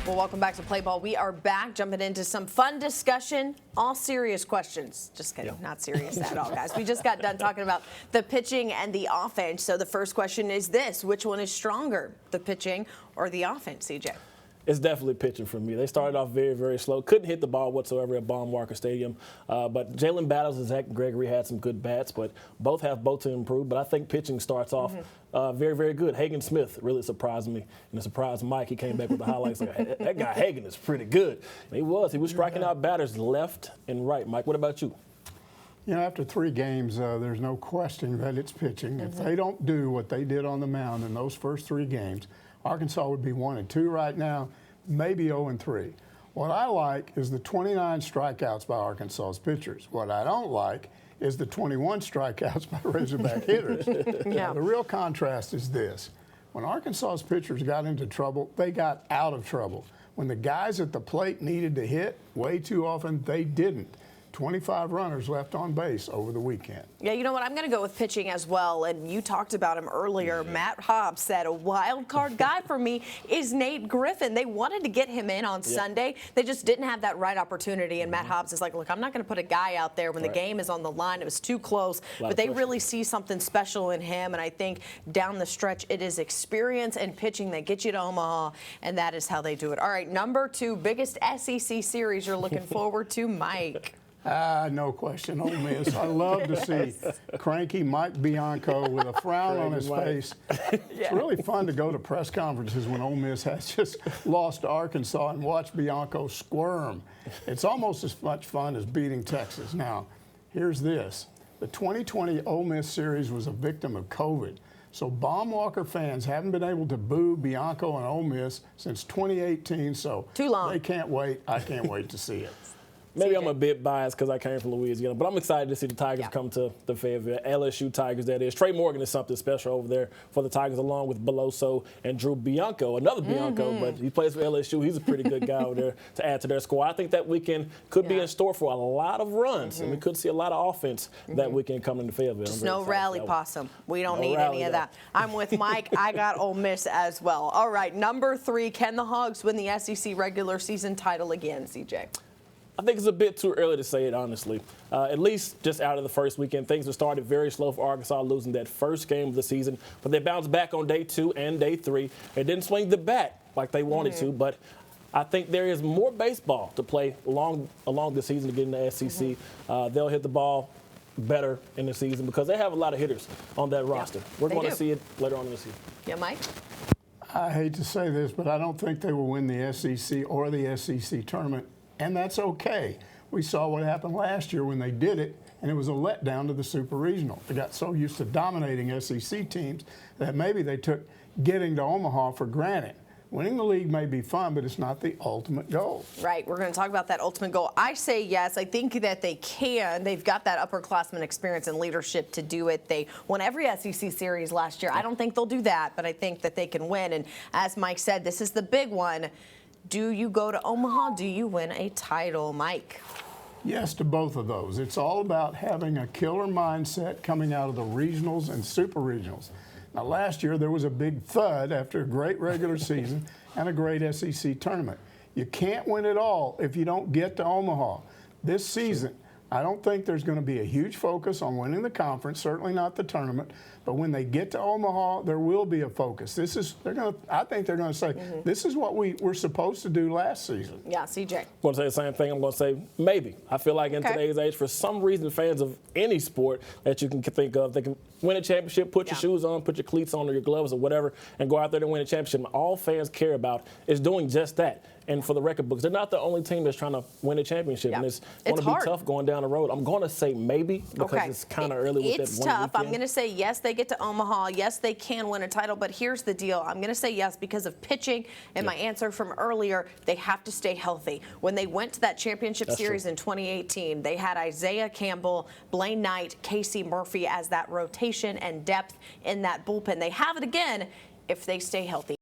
Well, welcome back to Play Ball. We are back, jumping into some fun discussion, all serious questions. Just kidding, not serious at all, guys. We just got done talking about the pitching and the offense. So the first question is this: which one is stronger, the pitching or the offense, CJ? It's definitely pitching for me. They started off very, very slow. Couldn't hit the ball whatsoever at Baum-Walker Stadium. But Jalen Battles and Zach Gregory had some good bats, but both have both to improve. But I think pitching starts off very, very good. Hagen Smith really surprised me, and it surprised Mike. He came back with the highlights. Like, that guy Hagen is pretty good. And he was striking out batters left and right. Mike, what about you? You know, after 3 games, there's no questioning that it's pitching. If they don't do what they did on the mound in those first 3 games, Arkansas would be 1-2 right now, maybe 0-3. What I like is the 29 strikeouts by Arkansas's pitchers. What I don't like is the 21 strikeouts by Razorback hitters. Now, the real contrast is this. When Arkansas's pitchers got into trouble, they got out of trouble. When the guys at the plate needed to hit, way too often they didn't. 25 runners left on base over the weekend. Yeah, you know what? I'm going to go with pitching as well. And you talked about him earlier. Matt Hobbs said a wild card guy for me is Nate Griffin. They wanted to get him in on Sunday. They just didn't have that right opportunity. And Matt Hobbs is like, look, I'm not going to put a guy out there when the game is on the line. It was too close. But they really see something special in him. And I think down the stretch, it is experience and pitching that get you to Omaha. And that is how they do it. All right, number 2, biggest SEC series you're looking forward to, Mike. No question, Ole Miss. I love to see cranky Mike Bianco with a frown on his face. It's really fun to go to press conferences when Ole Miss has just lost to Arkansas and watch Bianco squirm. It's almost as much fun as beating Texas. Now, here's this. The 2020 Ole Miss series was a victim of COVID. So Baum-Walker fans haven't been able to boo Bianco and Ole Miss since 2018. So too long. They can't wait. I can't wait to see it. Maybe I'm a bit biased because I came from Louisiana, but I'm excited to see the Tigers come to the Fayetteville. LSU Tigers, that is. Trey Morgan is something special over there for the Tigers, along with Beloso and Drew Bianco, another Bianco, but he plays for LSU. He's a pretty good guy over there to add to their squad. I think that weekend could be in store for a lot of runs, and we could see a lot of offense that weekend coming to Fayetteville. Just no rally possum. We don't need any of that. I'm with Mike. I got Ole Miss as well. All right, number 3, can the Hogs win the SEC regular season title again, CJ? I think it's a bit too early to say it, honestly. At least just out of the first weekend, things have started very slow for Arkansas, losing that first game of the season. But they bounced back on day 2 and day 3. They didn't swing the bat like they wanted to, but I think there is more baseball to play along the season to get in the SEC. They'll hit the ball better in the season because they have a lot of hitters on that roster. We're going to see it later on in the season. Yeah, Mike? I hate to say this, but I don't think they will win the SEC or the SEC tournament. And that's okay. We saw what happened last year when they did it, and it was a letdown to the Super Regional. They got so used to dominating SEC teams that maybe they took getting to Omaha for granted. Winning the league may be fun, but it's not the ultimate goal. Right. We're going to talk about that ultimate goal. I say yes. I think that they can. They've got that upperclassman experience and leadership to do it. They won every SEC series last year. I don't think they'll do that, but I think that they can win. And as Mike said, this is the big one. Do you go to Omaha? Do you win a title, Mike? Yes to both of those. It's all about having a killer mindset coming out of the regionals and super regionals. Now, last year there was a big thud after a great regular season and a great SEC tournament. You can't win it all if you don't get to Omaha. This season, I don't think there's going to be a huge focus on winning the conference, certainly not the tournament. But when they get to Omaha, there will be a focus. I think they're going to say, this is what we were supposed to do last season. Yeah, CJ. I'm going to say the same thing. I'm going to say maybe. I feel like in today's age, for some reason, fans of any sport that you can think of, they can win a championship, put your shoes on, put your cleats on or your gloves or whatever, and go out there to win a championship. And all fans care about is doing just that. And for the record books, they're not the only team that's trying to win a championship. And it's going to be tough going down the road. I'm going to say maybe because it's kind of early with that one It's tough. weekend. I'm going to say yes, they get to Omaha. Yes, they can win a title. But here's the deal. I'm going to say yes because of pitching. And my answer from earlier, they have to stay healthy. When they went to that championship series in 2018, they had Isaiah Campbell, Blaine Knight, Casey Murphy as that rotation and depth in that bullpen. They have it again if they stay healthy.